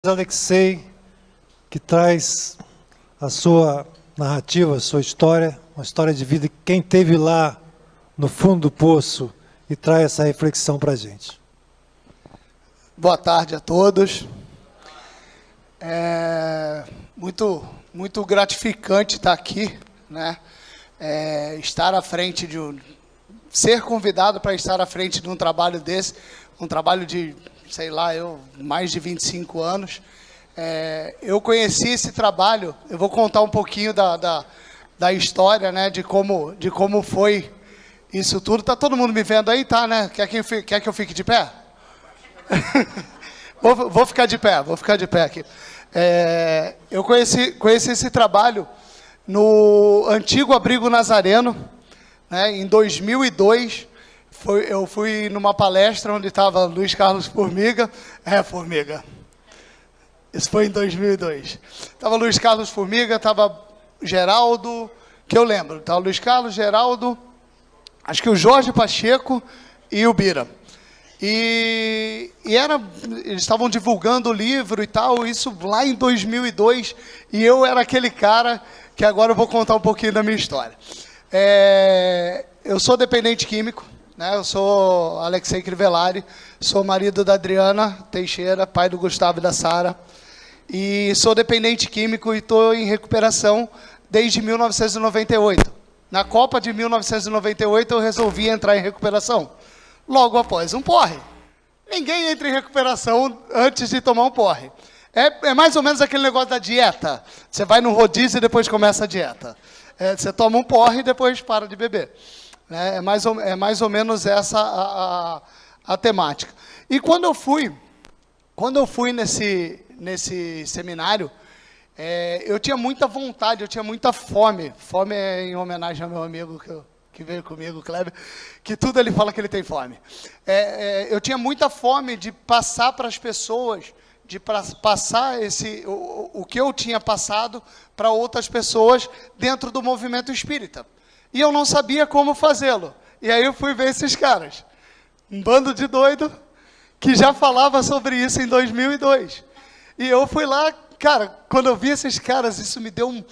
Alexei, que traz a sua narrativa, a sua história, uma história de vida, quem esteve lá no fundo do poço e traz essa reflexão para a gente. Boa tarde a todos. É muito gratificante estar aqui, né? Estar à frente ser convidado para estar à frente de um trabalho desse, um trabalho de, sei lá, mais de 25 anos. Eu conheci esse trabalho, eu vou contar um pouquinho da história, né, de como foi isso tudo. Tá todo mundo me vendo aí? Tá, né? Quer que eu fique de pé? Vou ficar de pé aqui. Eu conheci esse trabalho no antigo Abrigo Nazareno, né, em 2002. Eu fui numa palestra onde estava Luiz Carlos Formiga. Formiga. Isso foi em 2002. Estava Luiz Carlos Formiga, estava Geraldo, que eu lembro. Estava Luiz Carlos, Geraldo, acho que o Jorge Pacheco e o Bira. Eles estavam divulgando o livro e tal, isso lá em 2002, e eu era aquele cara que agora eu vou contar um pouquinho da minha história. Eu sou dependente químico, né? Eu sou Alexei Crivellari, sou marido da Adriana Teixeira, pai do Gustavo e da Sara, e sou dependente químico e estou em recuperação desde 1998. Na Copa de 1998 eu resolvi entrar em recuperação, logo após um porre. Ninguém entra em recuperação antes de tomar um porre. É mais ou menos aquele negócio da dieta. Você vai no rodízio e depois começa a dieta. Você toma um porre e depois para de beber. É mais ou menos essa a temática. E quando eu fui nesse seminário, eu tinha muita vontade, eu tinha muita fome. Fome é em homenagem ao meu amigo que veio comigo, Kleber, que tudo ele fala que ele tem fome. Eu tinha muita fome de passar para as pessoas, de passar o que eu tinha passado para outras pessoas dentro do movimento espírita. E eu não sabia como fazê-lo. E aí eu fui ver esses caras. Um bando de doido que já falava sobre isso em 2002. E eu fui lá, cara, quando eu vi esses caras, isso me deu um...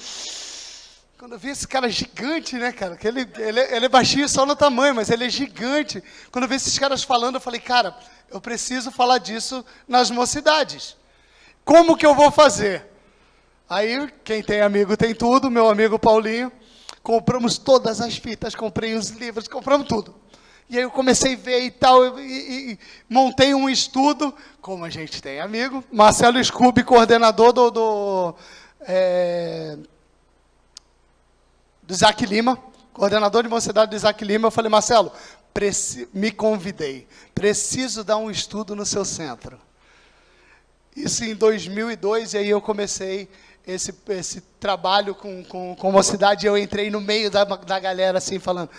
Quando eu vi esse cara gigante, né, cara, que ele é baixinho só no tamanho, mas ele é gigante. Quando eu vi esses caras falando, eu falei, cara, eu preciso falar disso nas mocidades. Como que eu vou fazer? Aí, quem tem amigo tem tudo, meu amigo Paulinho, compramos todas as fitas, comprei os livros, compramos tudo. E aí eu comecei a ver e tal, e montei um estudo, como a gente tem amigo, Marcelo Scooby, coordenador do Isaac Lima, coordenador de mocidade do Isaac Lima. Eu falei, Marcelo, me convidei, preciso dar um estudo no seu centro. Isso em 2002, e aí eu comecei esse trabalho com mocidade. Eu entrei no meio da galera assim, falando,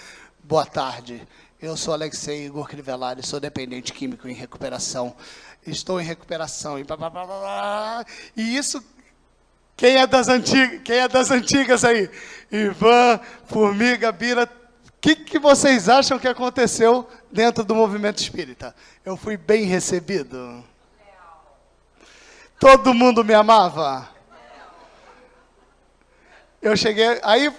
boa tarde, eu sou Alexei Igor Crivellari, sou dependente químico em recuperação, estou em recuperação, e isso... Quem é das antigas aí? Ivan, Formiga, Bira. O que vocês acham que aconteceu dentro do movimento espírita? Eu fui bem recebido? Todo mundo me amava? Eu cheguei... Aí,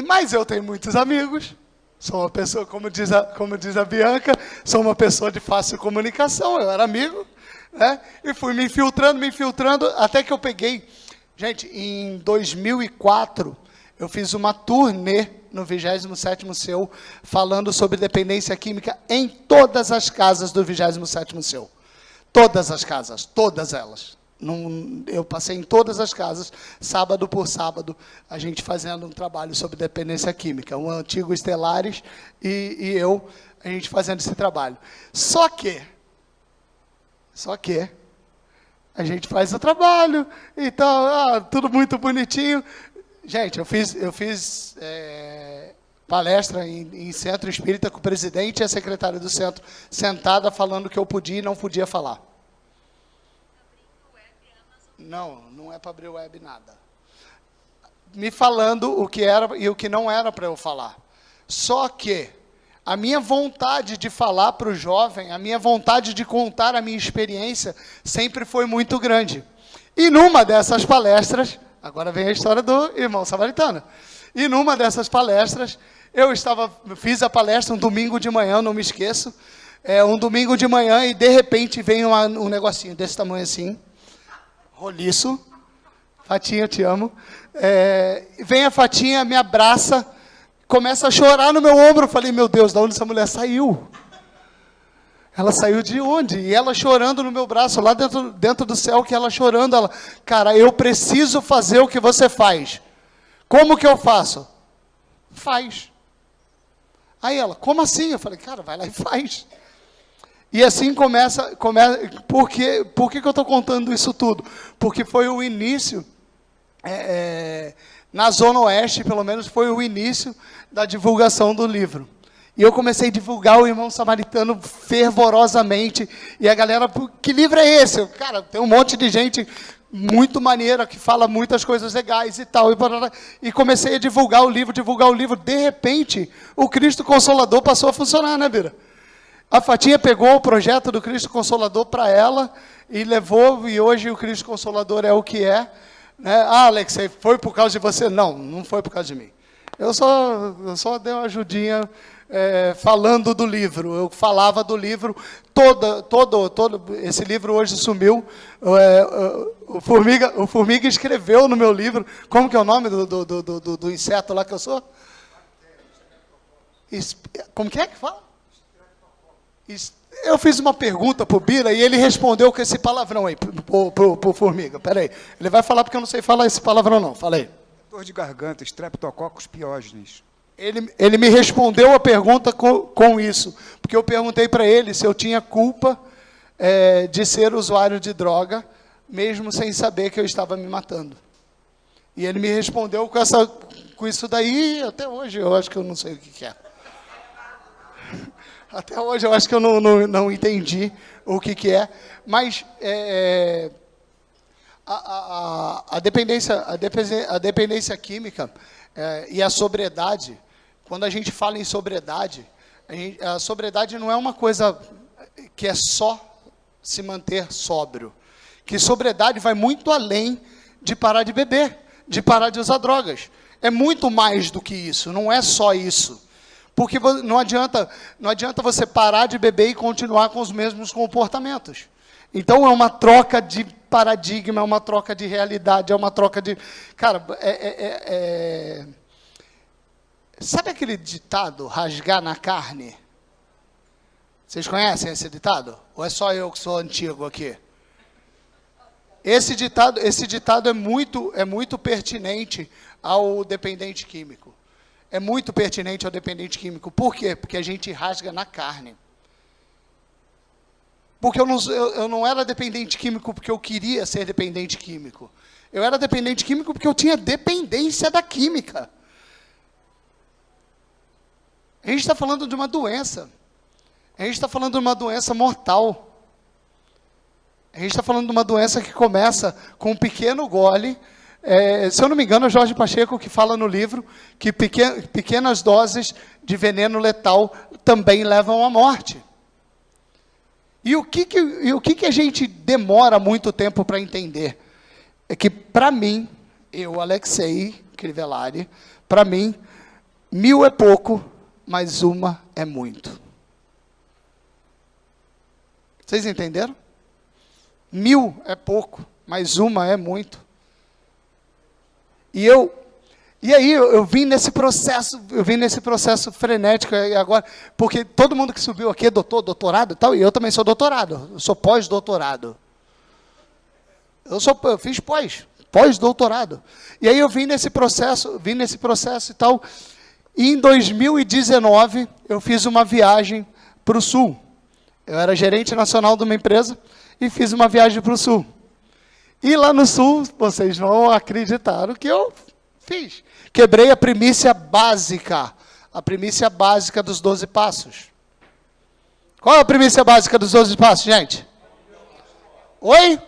mas eu tenho muitos amigos. Sou uma pessoa, como diz a Bianca, sou uma pessoa de fácil comunicação. Eu era amigo, né? E fui me infiltrando, até que eu peguei... Gente, em 2004, eu fiz uma turnê no 27º Seu, falando sobre dependência química em todas as casas do 27º Seu. Todas as casas, todas elas. Eu passei em todas as casas, sábado por sábado, a gente fazendo um trabalho sobre dependência química. O antigo Estelares e a gente fazendo esse trabalho. Só que... a gente faz o trabalho e tal, tudo muito bonitinho. Gente, eu fiz palestra em centro espírita com o presidente e a secretária do centro, sentada falando que eu podia e não podia falar. Não é para abrir web nada. Me falando o que era e o que não era para eu falar. Só que a minha vontade de falar para o jovem, a minha vontade de contar a minha experiência sempre foi muito grande. E numa dessas palestras, agora vem a história do irmão samaritano. E numa dessas palestras, fiz a palestra um domingo de manhã, não me esqueço, um domingo de manhã, e de repente vem um negocinho desse tamanho assim, roliço, Fatinha, eu te amo, vem a Fatinha, me abraça, começa a chorar no meu ombro. Eu falei, meu Deus, de onde essa mulher saiu? Ela saiu de onde? E ela chorando no meu braço, lá dentro do céu, que ela chorando. Ela, cara, eu preciso fazer o que você faz. Como que eu faço? Faz. Aí ela, como assim? Eu falei, cara, vai lá e faz. E assim começa por que eu estou contando isso tudo? Porque foi o início, na Zona Oeste, pelo menos, foi o início da divulgação do livro. E eu comecei a divulgar o Irmão Samaritano fervorosamente. E a galera, que livro é esse? Cara, tem um monte de gente muito maneira, que fala muitas coisas legais e tal. E comecei a divulgar o livro. De repente, o Cristo Consolador passou a funcionar, né, Bira? A Fatinha pegou o projeto do Cristo Consolador para ela e levou, e hoje o Cristo Consolador é o que é. Né? Ah, Alex, foi por causa de você? Não, não foi por causa de mim. Eu só dei uma ajudinha falando do livro. Eu falava do livro, todo esse livro hoje sumiu. O Formiga escreveu no meu livro. Como que é o nome do inseto lá que eu sou? Como que é que fala? Eu fiz uma pergunta para o Bira e ele respondeu com esse palavrão aí, pro Formiga. Peraí, ele vai falar porque eu não sei falar esse palavrão não, fala aí. Dor de garganta, Streptococcus pyogenes. Ele me respondeu a pergunta com isso, porque eu perguntei para ele se eu tinha culpa de ser usuário de droga, mesmo sem saber que eu estava me matando. E ele me respondeu com isso daí, até hoje eu acho que eu não sei o que é. Até hoje eu acho que eu não entendi o que é, mas a dependência química e a sobriedade, quando a gente fala em sobriedade, a sobriedade não é uma coisa que é só se manter sóbrio, que sobriedade vai muito além de parar de beber, de parar de usar drogas, é muito mais do que isso, não é só isso. Porque não adianta você parar de beber e continuar com os mesmos comportamentos. Então, é uma troca de paradigma, é uma troca de realidade, é uma troca de... Cara, sabe aquele ditado, rasgar na carne? Vocês conhecem esse ditado? Ou é só eu que sou antigo aqui? Esse ditado é muito pertinente ao dependente químico. É muito pertinente ao dependente químico. Por quê? Porque a gente rasga na carne. Porque eu não era dependente químico porque eu queria ser dependente químico. Eu era dependente químico porque eu tinha dependência da química. A gente está falando de uma doença. A gente está falando de uma doença mortal. A gente está falando de uma doença que começa com um pequeno gole. Se eu não me engano, é Jorge Pacheco que fala no livro que pequenas doses de veneno letal também levam à morte. E o que a gente demora muito tempo para entender? É que, para mim, eu, Alexei Crivellari, para mim, 1000 é pouco, mas uma é muito. Vocês entenderam? 1000 é pouco, mas uma é muito. E aí eu vim nesse processo frenético agora, porque todo mundo que subiu aqui é doutorado e tal, e eu também sou doutorado, eu sou pós-doutorado. Eu fiz pós-doutorado. E aí eu vim nesse processo e tal, e em 2019 eu fiz uma viagem para o Sul. Eu era gerente nacional de uma empresa e fiz uma viagem para o Sul. E lá no Sul, vocês não acreditaram que eu fiz. Quebrei a primícia básica dos 12 passos. Qual é a primícia básica dos 12 passos, gente? Oi?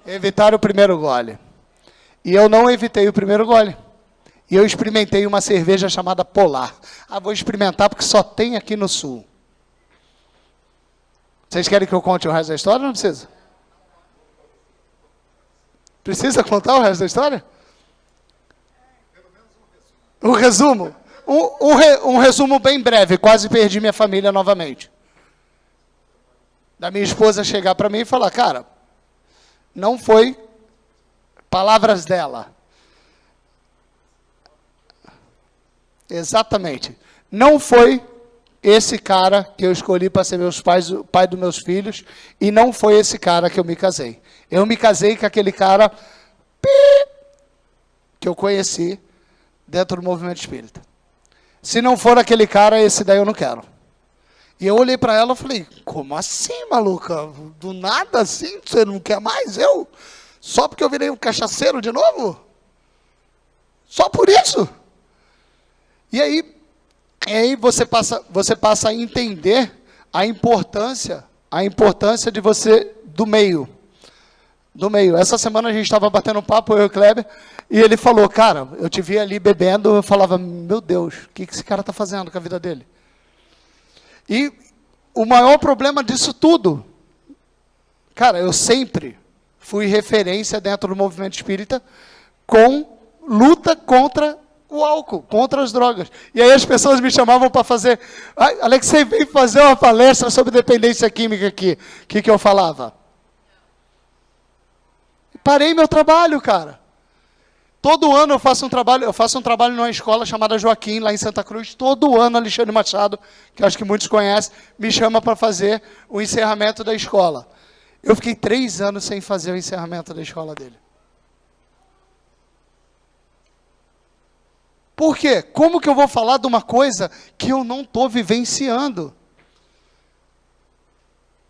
Evitar o primeiro gole. E eu não evitei o primeiro gole. E eu experimentei uma cerveja chamada Polar. Vou experimentar porque só tem aqui no Sul. Vocês querem que eu conte o resto da história ou não precisa? Precisa contar o resto da história? O resumo? Um resumo bem breve. Quase perdi minha família novamente. Da minha esposa chegar para mim e falar, cara, não foi palavras dela. Exatamente. Não foi esse cara que eu escolhi para ser o pai dos meus filhos, e não foi esse cara que eu me casei. Eu me casei com aquele cara que eu conheci dentro do movimento espírita. Se não for aquele cara, esse daí eu não quero. E eu olhei para ela e falei, como assim, maluca? Do nada assim, você não quer mais eu? Só porque eu virei um cachaceiro de novo? Só por isso? E aí você passa a entender a importância de você, do meio. Essa semana a gente estava batendo papo, eu e o Kleber, e ele falou, cara, eu te vi ali bebendo, eu falava, meu Deus, o que esse cara está fazendo com a vida dele? E o maior problema disso tudo, cara, eu sempre fui referência dentro do movimento espírita com luta contra o álcool, contra as drogas. E aí as pessoas me chamavam para fazer, Alexei, vem fazer uma palestra sobre dependência química aqui. O que eu falava? Parei meu trabalho, cara. Todo ano eu faço um trabalho numa escola chamada Joaquim, lá em Santa Cruz. Todo ano Alexandre Machado, que acho que muitos conhecem, me chama para fazer o encerramento da escola. Eu fiquei 3 anos sem fazer o encerramento da escola dele. Por quê? Como que eu vou falar de uma coisa que eu não estou vivenciando?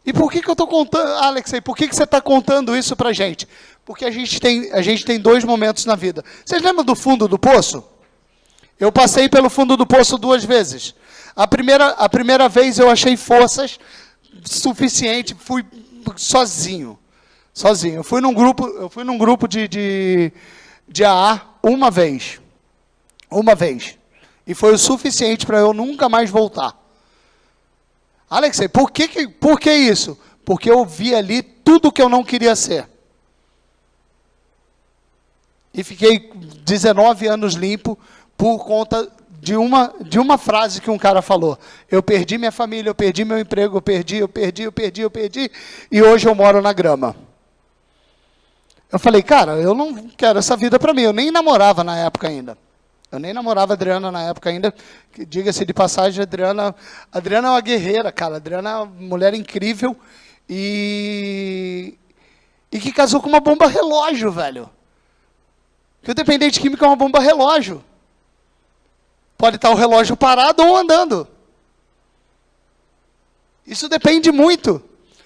E por que eu estou contando, Alexei, por que você está contando isso para a gente? Porque a gente tem 2 momentos na vida. Vocês lembram do fundo do poço? Eu passei pelo fundo do poço 2 vezes. A primeira vez eu achei forças suficiente, fui sozinho. Eu fui num grupo de AA uma vez. E foi o suficiente para eu nunca mais voltar. Alexei, por que isso? Porque eu vi ali tudo que eu não queria ser. E fiquei 19 anos limpo por conta de uma frase que um cara falou. Eu perdi minha família, eu perdi meu emprego, eu perdi. E hoje eu moro na grama. Eu falei, cara, eu não quero essa vida para mim. Eu nem namorava na época ainda. Eu nem namorava a Adriana na época ainda. Diga-se de passagem, a Adriana é uma guerreira, cara. A Adriana é uma mulher incrível e que casou com uma bomba relógio, velho. Porque o dependente químico é uma bomba relógio. Pode estar o relógio parado ou andando. Isso depende muito.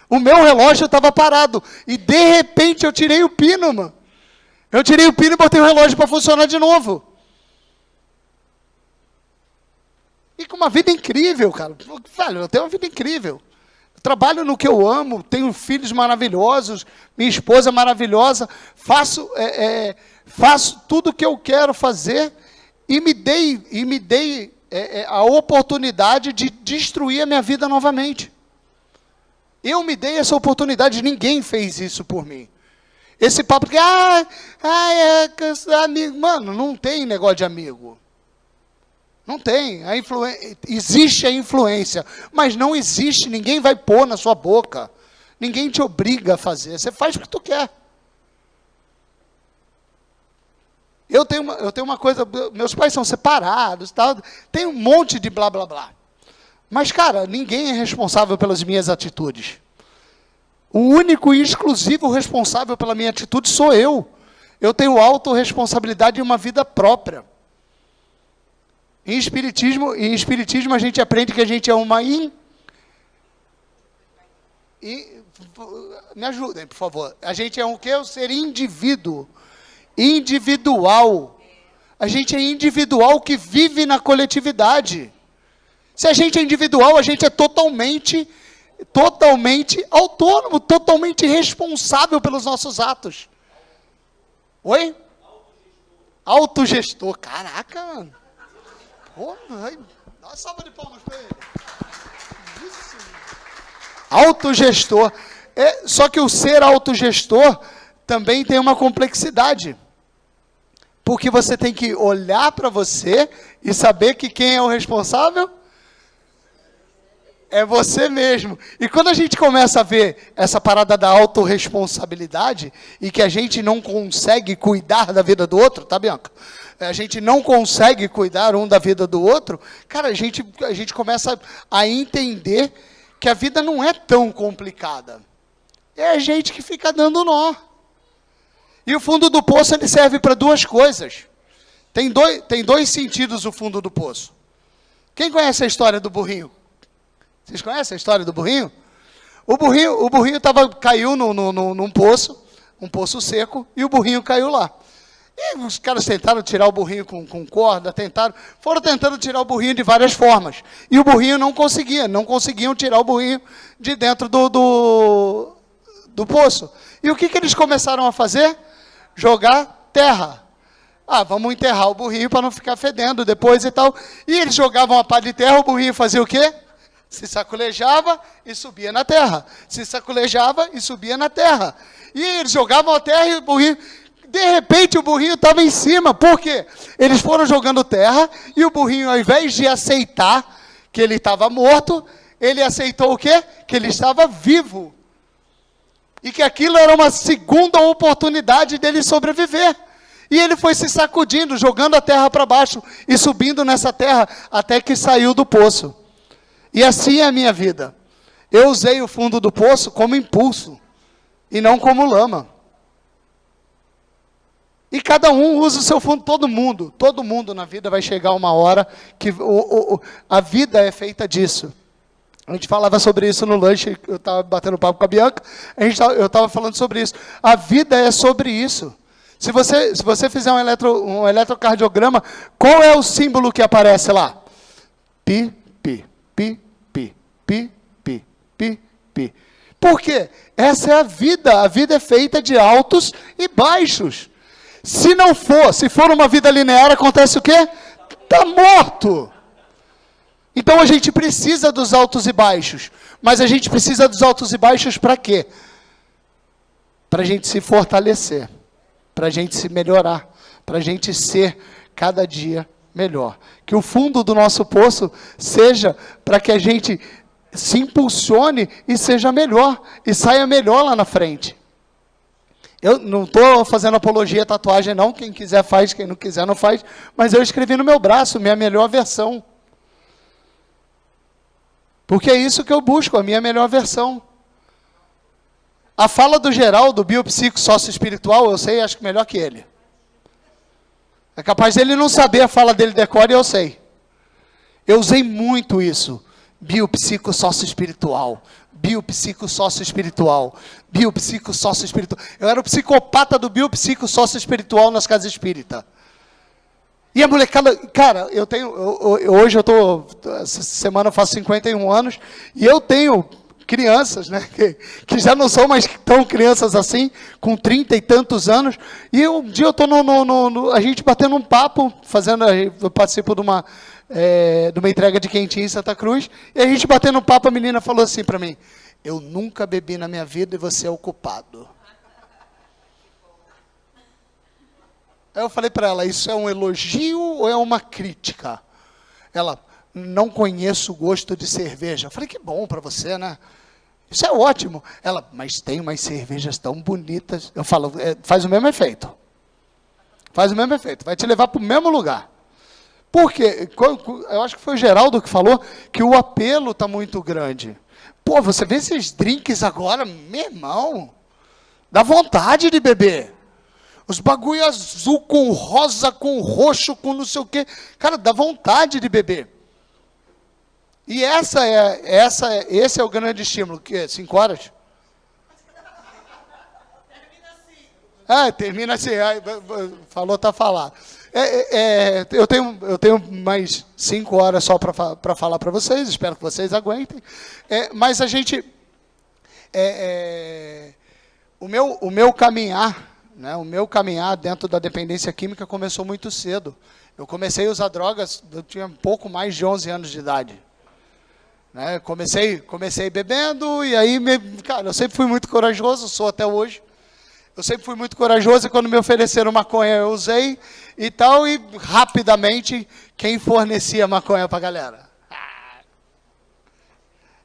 O meu relógio estava parado e de repente eu tirei o pino, mano. Eu tirei o pino e botei o relógio para funcionar de novo. E com uma vida incrível, cara. Velho, eu tenho uma vida incrível. Eu trabalho no que eu amo, tenho filhos maravilhosos, minha esposa é maravilhosa, faço tudo o que eu quero fazer e me dei a oportunidade de destruir a minha vida novamente. Eu me dei essa oportunidade, ninguém fez isso por mim. Esse papo que, amigo. Mano, não tem negócio de amigo. Não tem. Existe a influência, mas não existe, ninguém vai pôr na sua boca. Ninguém te obriga a fazer. Você faz o que tu quer. Eu tenho uma coisa, meus pais são separados, tal, tem um monte de blá, blá, blá. Mas, cara, ninguém é responsável pelas minhas atitudes. O único e exclusivo responsável pela minha atitude sou eu. Eu tenho autorresponsabilidade e uma vida própria. Em espiritismo a gente aprende que a gente é uma me ajudem, por favor. A gente é um quê? Um ser indivíduo. Individual. A gente é individual que vive na coletividade. Se a gente é individual, a gente é totalmente autônomo, totalmente responsável pelos nossos atos. Oi? Autogestor. Caraca, mano. Pô, dá uma salva de palmas para ele. Isso. Autogestor. Só que o ser autogestor também tem uma complexidade. Porque você tem que olhar para você e saber que quem é o responsável é você mesmo. E quando a gente começa a ver essa parada da autorresponsabilidade e que a gente não consegue cuidar da vida do outro, tá, Bianca? A gente não consegue cuidar um da vida do outro, cara, a gente começa a entender que a vida não é tão complicada. É a gente que fica dando nó. E o fundo do poço ele serve para duas coisas. Tem dois sentidos o fundo do poço. Quem conhece a história do burrinho? Vocês conhecem a história do burrinho? O burrinho caiu num poço, um poço seco, e o burrinho caiu lá. E os caras tentaram tirar o burrinho com corda, foram tentando tirar o burrinho de várias formas. E o burrinho não conseguiam tirar o burrinho de dentro do poço. E o que eles começaram a fazer? Jogar terra. Vamos enterrar o burrinho para não ficar fedendo depois e tal. E eles jogavam a pá de terra, o burrinho fazia o quê? Se sacolejava e subia na terra. Se sacolejava e subia na terra. E eles jogavam a terra e o burrinho... De repente o burrinho estava em cima. Por quê? Eles foram jogando terra e o burrinho, ao invés de aceitar que ele estava morto, ele aceitou o quê? Que ele estava vivo. E que aquilo era uma segunda oportunidade dele sobreviver. E ele foi se sacudindo, jogando a terra para baixo e subindo nessa terra até que saiu do poço. E assim é a minha vida. Eu usei o fundo do poço como impulso e não como lama. E cada um usa o seu fundo, todo mundo na vida vai chegar uma hora que a vida é feita disso. A gente falava sobre isso no lanche, eu estava batendo papo com a Bianca, eu estava falando sobre isso. A vida é sobre isso. Se você fizer um eletrocardiograma, qual é o símbolo que aparece lá? Pi, pi, pi, pi, pi, pi, pi, pi. Por quê? Essa é a vida é feita de altos e baixos. Se for uma vida linear, acontece o quê? Está morto. Então a gente precisa dos altos e baixos. Mas a gente precisa dos altos e baixos para quê? Para a gente se fortalecer. Para a gente se melhorar. Para a gente ser cada dia melhor. Que o fundo do nosso poço seja para que a gente se impulsione e seja melhor. E saia melhor lá na frente. Eu não estou fazendo apologia à tatuagem, não. Quem quiser faz, quem não quiser não faz. Mas eu escrevi no meu braço, minha melhor versão. Porque é isso que eu busco, a minha melhor versão. A fala do Geraldo, do biopsico sócio-espiritual, eu sei, acho que melhor que ele. É capaz dele não saber a fala dele decora e eu sei. Eu usei muito isso. Biopsico sócio-espiritual. Biopsico sócio-espiritual. Biopsico sócio-espiritual. Eu era o psicopata do biopsico sócio-espiritual nas casas espíritas. E a molecada, cara, hoje essa semana eu faço 51 anos, e eu tenho crianças, né, que já não são mais tão crianças assim, com 30 e tantos anos, e um dia eu estou a gente batendo um papo, eu participo de uma entrega de quentinha em Santa Cruz, e a gente batendo um papo, a menina falou assim para mim, eu nunca bebi na minha vida e você é o culpado. Aí eu falei para ela, isso é um elogio ou é uma crítica? Ela, não conheço o gosto de cerveja. Eu falei, que bom para você, né? Isso é ótimo. Ela, mas tem umas cervejas tão bonitas. Eu falo, faz o mesmo efeito. Faz o mesmo efeito, vai te levar para o mesmo lugar. Por quê? Eu acho que foi o Geraldo que falou que o apelo está muito grande. Pô, você vê esses drinks agora, meu irmão, dá vontade de beber. Os bagulho azul com rosa, com roxo, com não sei o quê. Cara, dá vontade de beber. E esse é o grande estímulo. Que 5 horas? Termina assim. Falou, tá falado. Eu tenho mais 5 horas só para falar para vocês. Espero que vocês aguentem. Mas a gente... O meu caminhar... né, o meu caminhar dentro da dependência química começou muito cedo. Eu comecei a usar drogas, eu tinha pouco mais de 11 anos de idade. Né, comecei bebendo, e aí, cara, eu sempre fui muito corajoso, sou até hoje. Eu sempre fui muito corajoso e quando me ofereceram maconha eu usei e tal, e rapidamente quem fornecia maconha pra galera?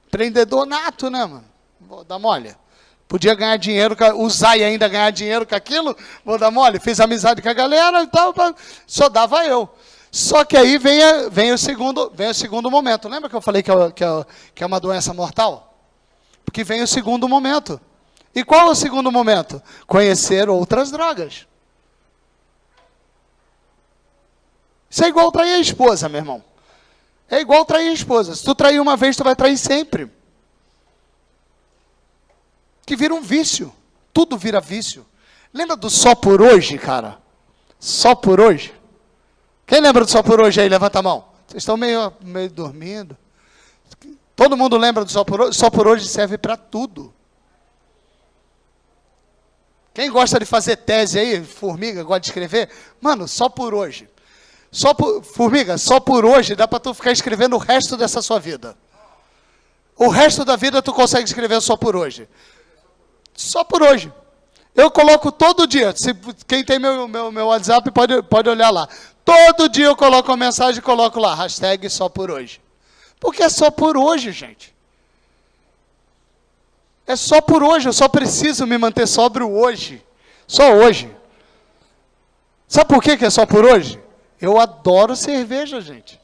Empreendedor nato, né, mano? Vou dar mole. Podia ganhar dinheiro, usar e ainda ganhar dinheiro com aquilo, vou dar mole. Fiz amizade com a galera e tal, só dava eu. Só que aí vem o segundo momento. Lembra que eu falei que é uma doença mortal? Porque vem o segundo momento. E qual é o segundo momento? Conhecer outras drogas. Isso é igual trair a esposa, meu irmão. É igual trair a esposa. Se tu trair uma vez, tu vai trair sempre. Que vira um vício. Tudo vira vício. Lembra do só por hoje, cara? Só por hoje? Quem lembra do só por hoje aí? Levanta a mão. Vocês estão meio dormindo. Todo mundo lembra do só por hoje? Só por hoje serve para tudo. Quem gosta de fazer tese aí, formiga, gosta de escrever? Mano, só por hoje. Formiga, só por hoje dá para tu ficar escrevendo o resto dessa sua vida. O resto da vida tu consegue escrever só por hoje. Só por hoje. Eu coloco todo dia. Quem tem meu WhatsApp pode olhar lá. Todo dia eu coloco uma mensagem e coloco lá, hashtag só por hoje. Porque é só por hoje, gente. É só por hoje, eu só preciso me manter sóbrio hoje. Só hoje. Sabe por que é só por hoje? Eu adoro cerveja, gente.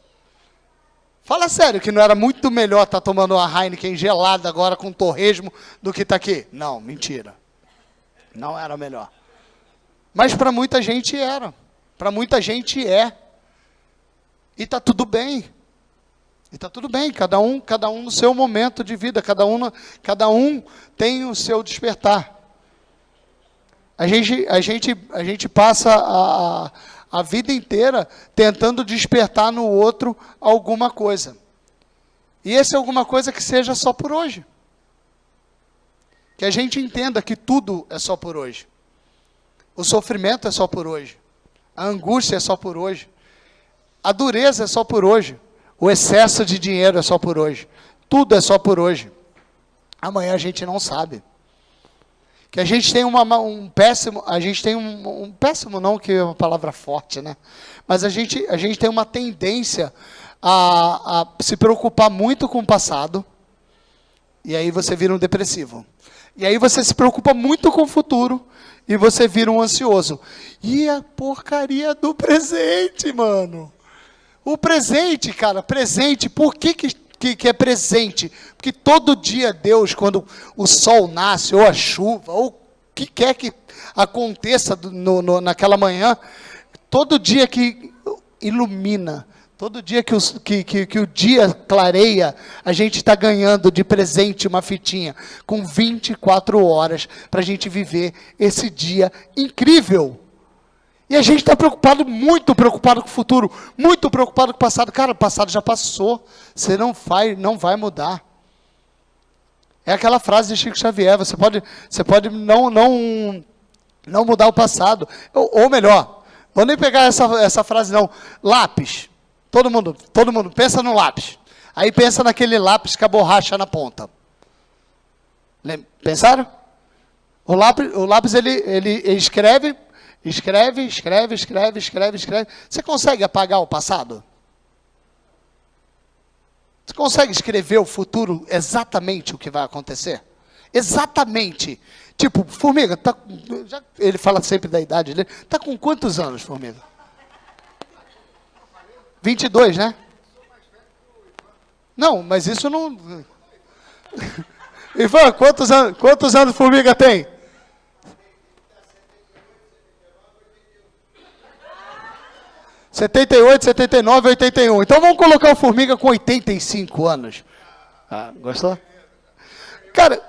Fala sério, que não era muito melhor estar tomando uma Heineken gelada agora com torresmo do que estar aqui? Não, mentira. Não era melhor. Mas para muita gente era. Para muita gente é. E está tudo bem. E está tudo bem, cada um no seu momento de vida, cada um tem o seu despertar. A gente passa a vida inteira tentando despertar no outro alguma coisa. E esse é alguma coisa que seja só por hoje. Que a gente entenda que tudo é só por hoje. O sofrimento é só por hoje. A angústia é só por hoje. A dureza é só por hoje. O excesso de dinheiro é só por hoje. Tudo é só por hoje. Amanhã a gente não sabe. Que a gente tem um péssimo não, que é uma palavra forte, né? Mas a gente tem uma tendência a se preocupar muito com o passado, e aí você vira um depressivo. E aí você se preocupa muito com o futuro, e você vira um ansioso. E a porcaria do presente, mano. O presente, cara, presente, por que é presente? Porque todo dia Deus, quando o sol nasce, ou a chuva, ou o que quer que aconteça naquela manhã, todo dia que ilumina, todo dia que o dia clareia, a gente está ganhando de presente uma fitinha, com 24 horas, para a gente viver esse dia incrível. E a gente está muito preocupado com o futuro, muito preocupado com o passado. Cara, o passado já passou, você não vai mudar. É aquela frase de Chico Xavier, você pode não mudar o passado. Ou melhor, vou nem pegar essa frase não, lápis. Todo mundo pensa no lápis. Aí pensa naquele lápis com a borracha na ponta. Pensaram? O lápis ele escreve. Escreve. Você consegue apagar o passado? Você consegue escrever o futuro exatamente o que vai acontecer? Exatamente. Tipo, Formiga, ele fala sempre da idade dele. Está com quantos anos, Formiga? 22, né? Não, mas isso não... Ivan, quantos anos Formiga tem? 78, 79, 81. Então vamos colocar o Formiga com 85 anos. Ah, gostou? Cara,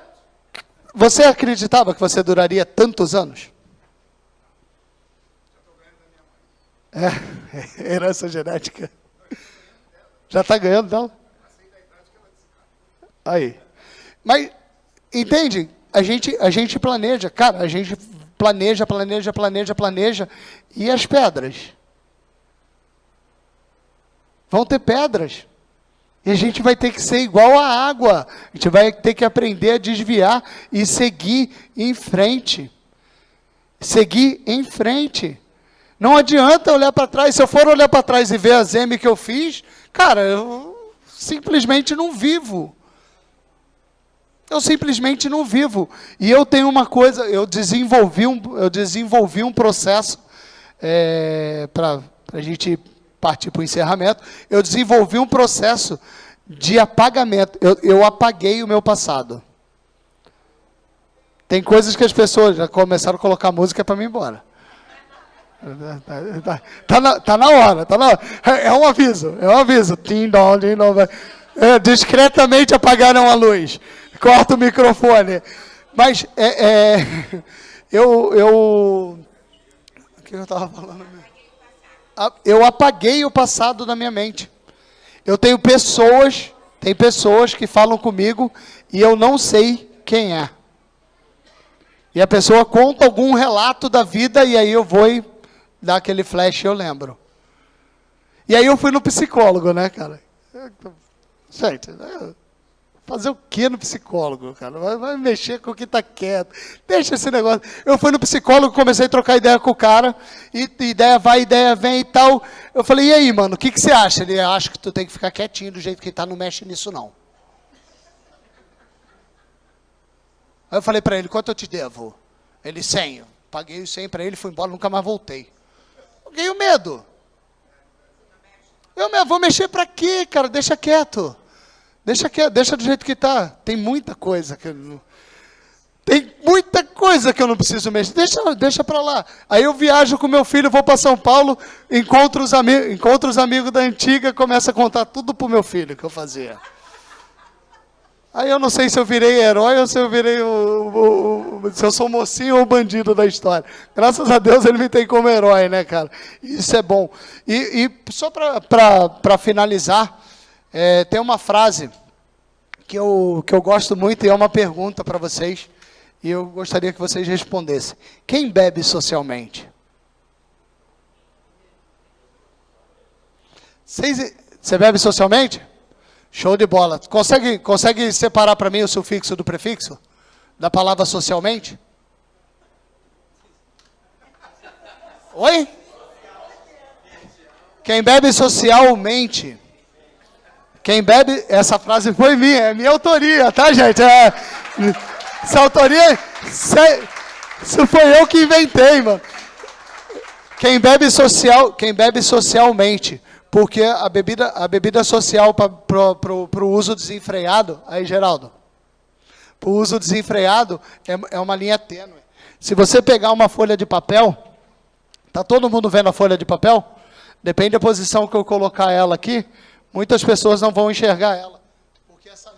você acreditava que você duraria tantos anos? Herança genética. Já está ganhando, não? Aí. Mas, entende? A gente planeja. Cara, a gente planeja. E as pedras? Vão ter pedras. E a gente vai ter que ser igual à água. A gente vai ter que aprender a desviar e seguir em frente. seguir em frente. Não adianta olhar para trás. Se eu for olhar para trás e ver a Zeme que eu fiz, cara, eu simplesmente não vivo. Eu simplesmente não vivo. E eu tenho uma coisa, eu desenvolvi um processo, para a gente partir para o encerramento, eu desenvolvi um processo de apagamento. Eu apaguei o meu passado. Tem coisas que as pessoas já começaram a colocar música para mim ir embora. Tá na hora. É um aviso. Tim, dom, discretamente apagaram a luz. Corta o microfone. Mas o que eu estava falando? Eu apaguei o passado da minha mente. Tem pessoas que falam comigo e eu não sei quem é. E a pessoa conta algum relato da vida e aí eu vou e dar aquele flash e eu lembro. E aí eu fui no psicólogo, né, cara? Gente, fazer o que no psicólogo, cara? Vai mexer com o que está quieto. Deixa esse negócio. Eu fui no psicólogo, comecei a trocar ideia com o cara, e ideia vai, ideia vem e tal. Eu falei, e aí, mano, o que você acha? Ele, acho que tu tem que ficar quietinho do jeito que tá, não mexe nisso não. Aí eu falei para ele, quanto eu te devo? Ele, 100. Paguei os 100 para ele, fui embora, nunca mais voltei. Eu ganhei o medo. Eu vou mexer para quê, cara? Deixa quieto. Deixa do jeito que está. Tem muita coisa que eu não preciso mexer. Deixa para lá. Aí eu viajo com meu filho, vou para São Paulo, encontro os amigos da antiga, começo a contar tudo para o meu filho que eu fazia. Aí eu não sei se eu virei herói ou se eu virei se eu sou mocinho ou bandido da história. Graças a Deus ele me tem como herói, né, cara? Isso é bom. E só para finalizar, tem uma frase que eu gosto muito e é uma pergunta para vocês. E eu gostaria que vocês respondessem. Quem bebe socialmente? Você bebe socialmente? Show de bola. Consegue separar para mim o sufixo do prefixo? Da palavra socialmente? Oi? Quem bebe socialmente. Quem bebe, essa frase foi minha, é minha autoria, tá, gente? Essa autoria, isso foi eu que inventei, mano. Quem bebe socialmente. Porque a bebida social para o uso desenfreado, aí Geraldo, para o uso desenfreado é uma linha tênue. Se você pegar uma folha de papel, está todo mundo vendo a folha de papel? Depende da posição que eu colocar ela aqui, muitas pessoas não vão enxergar ela. Porque essa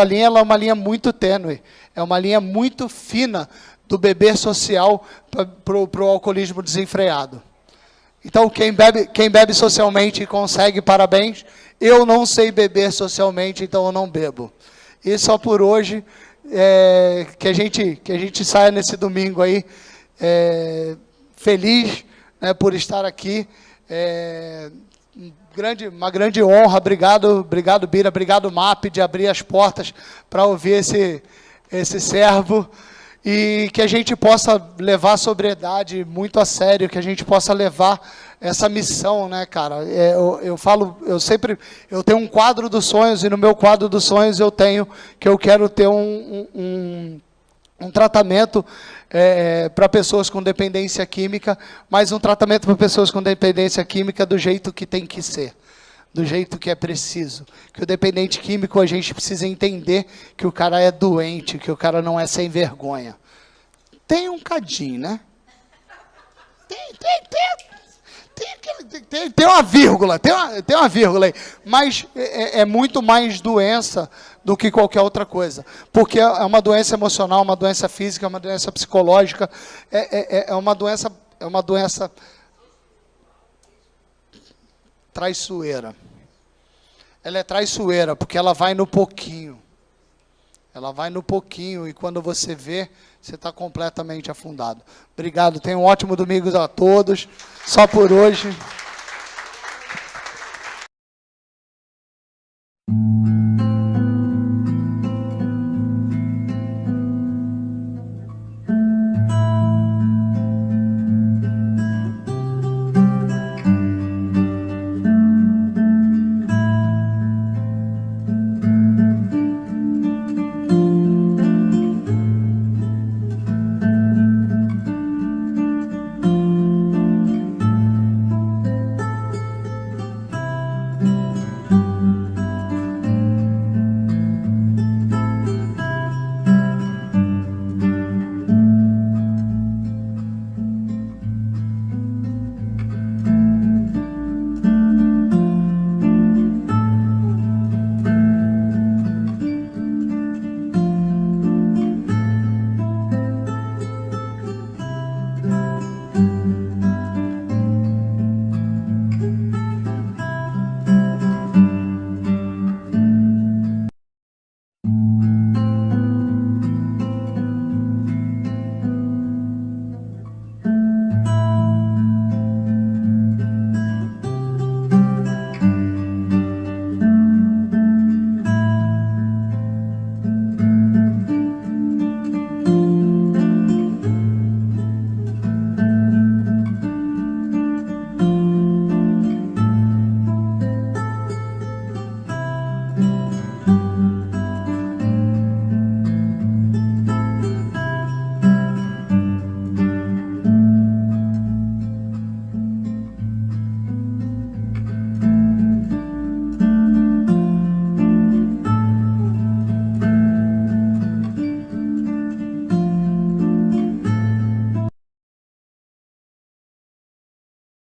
linha ela é uma linha muito tênue, é uma linha muito fina do beber social para o alcoolismo desenfreado. Então, quem bebe socialmente consegue, parabéns. Eu não sei beber socialmente, então eu não bebo. E só por hoje, que a gente saia nesse domingo aí, feliz, né, por estar aqui. Uma grande honra. Obrigado, Bira, obrigado, MAP, de abrir as portas para ouvir esse servo. E que a gente possa levar a sobriedade muito a sério, que a gente possa levar essa missão, né, cara? Eu tenho um quadro dos sonhos, e no meu quadro dos sonhos eu quero ter um tratamento para pessoas com dependência química, mas um tratamento para pessoas com dependência química do jeito que tem que ser. Do jeito que é preciso. Que o dependente químico, a gente precisa entender que o cara é doente, que o cara não é sem vergonha. Tem um cadinho, né? Tem uma vírgula, tem uma vírgula aí. Mas é muito mais doença do que qualquer outra coisa. Porque é uma doença emocional, uma doença física, uma doença psicológica, é uma doença traiçoeira. Ela é traiçoeira, porque ela vai no pouquinho. Ela vai no pouquinho, e quando você vê, você está completamente afundado. Obrigado, tenham um ótimo domingo a todos. Só por hoje.